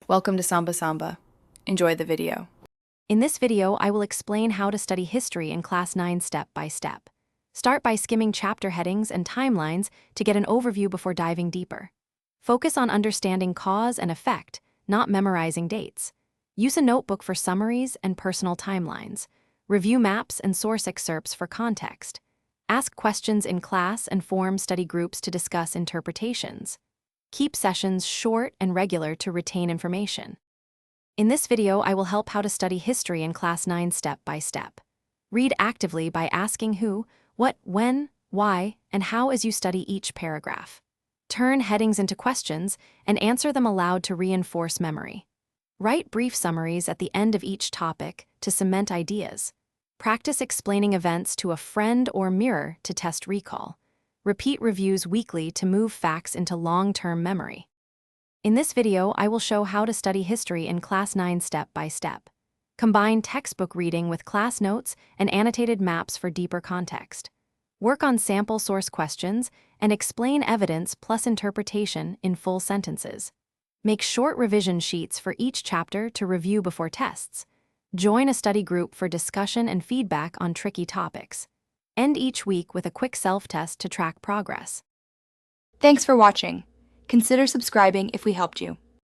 Welcome to Samba Samba. Enjoy the video. In this video, I will explain how to study history in Class 9 step by step. Start by skimming chapter headings and timelines to get an overview before diving deeper. Focus on understanding cause and effect, not memorizing dates. Use a notebook for summaries and personal timelines. Review maps and source excerpts for context. Ask questions in class and form study groups to discuss interpretations. Keep sessions short and regular to retain information. In this video, I will help how to study history in Class 9 step by step. Read actively by asking who, what, when, why, and how as you study each paragraph. Turn headings into questions and answer them aloud to reinforce memory. Write brief summaries at the end of each topic to cement ideas. Practice explaining events to a friend or mirror to test recall. Repeat reviews weekly to move facts into long-term memory. In this video, I will show how to study history in Class 9 step by step. Combine textbook reading with class notes and annotated maps for deeper context. Work on sample source questions and explain evidence plus interpretation in full sentences. Make short revision sheets for each chapter to review before tests. Join a study group for discussion and feedback on tricky topics. End each week with a quick self-test to track progress. Thanks for watching. Consider subscribing if we helped you.